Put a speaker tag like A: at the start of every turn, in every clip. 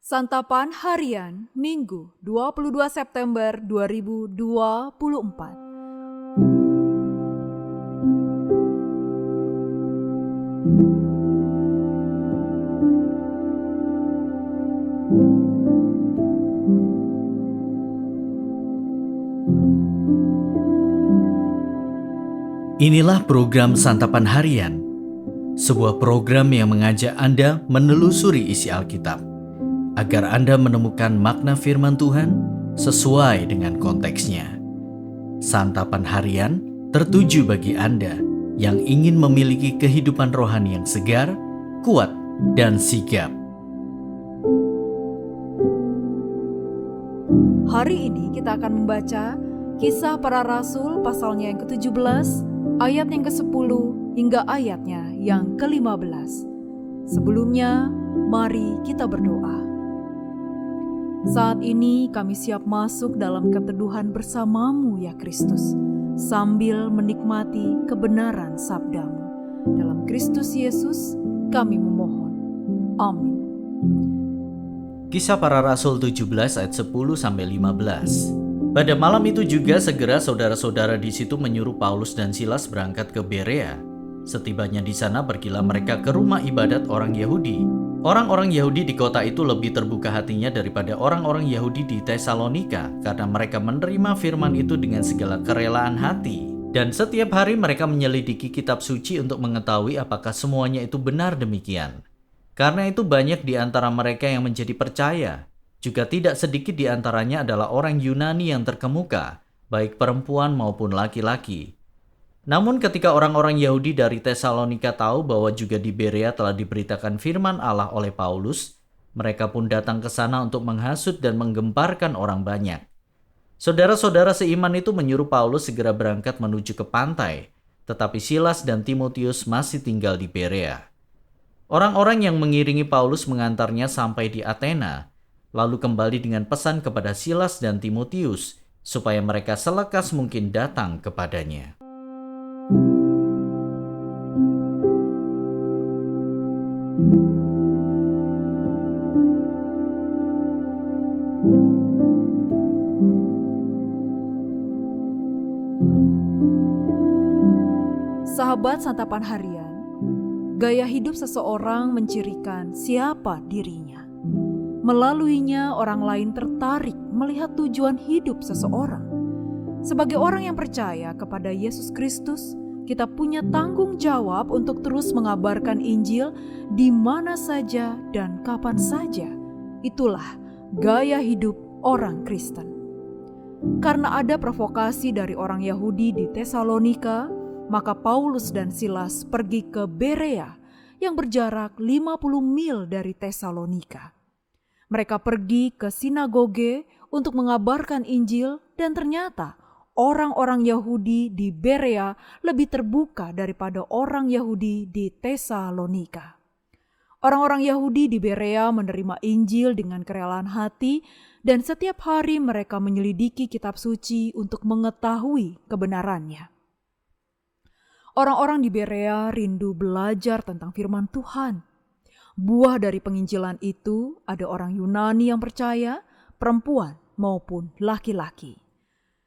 A: Santapan Harian Minggu 22 September 2024.
B: Inilah program Santapan Harian, sebuah program yang mengajak Anda menelusuri isi Alkitab, agar Anda menemukan makna firman Tuhan sesuai dengan konteksnya. Santapan Harian tertuju bagi Anda yang ingin memiliki kehidupan rohani yang segar, kuat, dan sigap.
A: Hari ini kita akan membaca Kisah Para Rasul pasalnya yang ke-17, ayat yang ke-10 hingga ayatnya yang ke-15. Sebelumnya, mari kita berdoa. Saat ini kami siap masuk dalam keteduhan bersamamu ya Kristus, sambil menikmati kebenaran sabdamu. Dalam Kristus Yesus kami memohon. Amin.
B: Kisah Para Rasul 17 ayat 10-15. Pada malam itu juga segera saudara-saudara di situ menyuruh Paulus dan Silas berangkat ke Berea. Setibanya di sana pergilah mereka ke rumah ibadat orang Yahudi. Orang-orang Yahudi di kota itu lebih terbuka hatinya daripada orang-orang Yahudi di Tesalonika karena mereka menerima firman itu dengan segala kerelaan hati. Dan setiap hari mereka menyelidiki kitab suci untuk mengetahui apakah semuanya itu benar demikian. Karena itu banyak di antara mereka yang menjadi percaya. Juga tidak sedikit di antaranya adalah orang Yunani yang terkemuka, baik perempuan maupun laki-laki. Namun ketika orang-orang Yahudi dari Tesalonika tahu bahwa juga di Berea telah diberitakan firman Allah oleh Paulus, mereka pun datang ke sana untuk menghasut dan menggemparkan orang banyak. Saudara-saudara seiman itu menyuruh Paulus segera berangkat menuju ke pantai, tetapi Silas dan Timotius masih tinggal di Berea. Orang-orang yang mengiringi Paulus mengantarnya sampai di Athena, lalu kembali dengan pesan kepada Silas dan Timotius supaya mereka selekas mungkin datang kepadanya.
A: Sahabat Santapan Harian, gaya hidup seseorang mencirikan siapa dirinya. Melaluinya orang lain tertarik melihat tujuan hidup seseorang. Sebagai orang yang percaya kepada Yesus Kristus, kita punya tanggung jawab untuk terus mengabarkan Injil di mana saja dan kapan saja. Itulah gaya hidup orang Kristen. Karena ada provokasi dari orang Yahudi di Tesalonika, maka Paulus dan Silas pergi ke Berea yang berjarak 50 mil dari Tesalonika. Mereka pergi ke sinagoge untuk mengabarkan Injil dan ternyata orang-orang Yahudi di Berea lebih terbuka daripada orang Yahudi di Tesalonika. Orang-orang Yahudi di Berea menerima Injil dengan kerelaan hati dan setiap hari mereka menyelidiki kitab suci untuk mengetahui kebenarannya. Orang-orang di Berea rindu belajar tentang firman Tuhan. Buah dari penginjilan itu ada orang Yunani yang percaya, perempuan maupun laki-laki.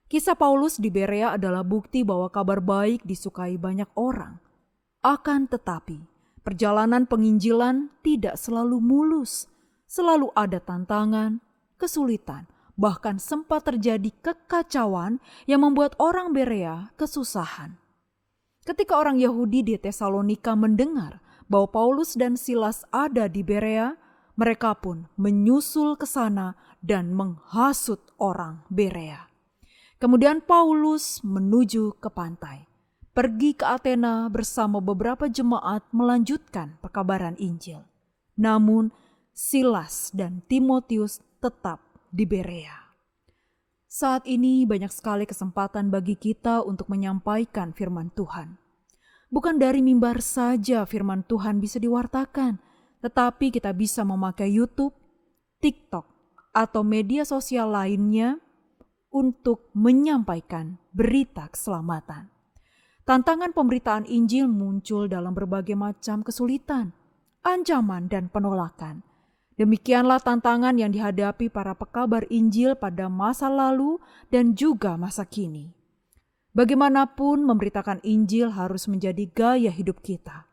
A: Kisah Paulus di Berea adalah bukti bahwa kabar baik disukai banyak orang. Akan tetapi, perjalanan penginjilan tidak selalu mulus. Selalu ada tantangan, kesulitan, bahkan sempat terjadi kekacauan yang membuat orang Berea kesusahan. Ketika orang Yahudi di Tesalonika mendengar bahwa Paulus dan Silas ada di Berea, mereka pun menyusul ke sana dan menghasut orang Berea. Kemudian Paulus menuju ke pantai, pergi ke Athena bersama beberapa jemaat melanjutkan perkabaran Injil. Namun Silas dan Timotius tetap di Berea. Saat ini banyak sekali kesempatan bagi kita untuk menyampaikan firman Tuhan. Bukan dari mimbar saja firman Tuhan bisa diwartakan, tetapi kita bisa memakai YouTube, TikTok, atau media sosial lainnya untuk menyampaikan berita keselamatan. Tantangan pemberitaan Injil muncul dalam berbagai macam kesulitan, ancaman, dan penolakan. Demikianlah tantangan yang dihadapi para pekabar Injil pada masa lalu dan juga masa kini. Bagaimanapun, memberitakan Injil harus menjadi gaya hidup kita.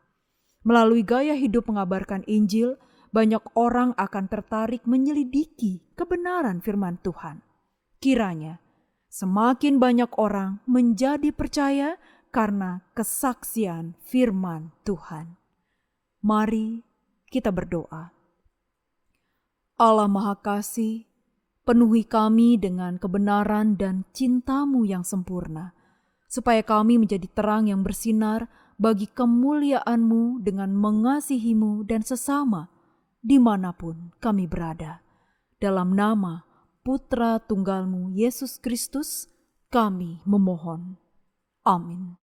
A: Melalui gaya hidup mengabarkan Injil, banyak orang akan tertarik menyelidiki kebenaran firman Tuhan. Kiranya semakin banyak orang menjadi percaya karena kesaksian firman Tuhan. Mari kita berdoa. Allah Maha Kasih, penuhi kami dengan kebenaran dan cinta-Mu yang sempurna, supaya kami menjadi terang yang bersinar bagi kemuliaan-Mu dengan mengasihi-Mu dan sesama dimanapun kami berada. Dalam nama Putra Tunggal-Mu Yesus Kristus, kami memohon. Amin.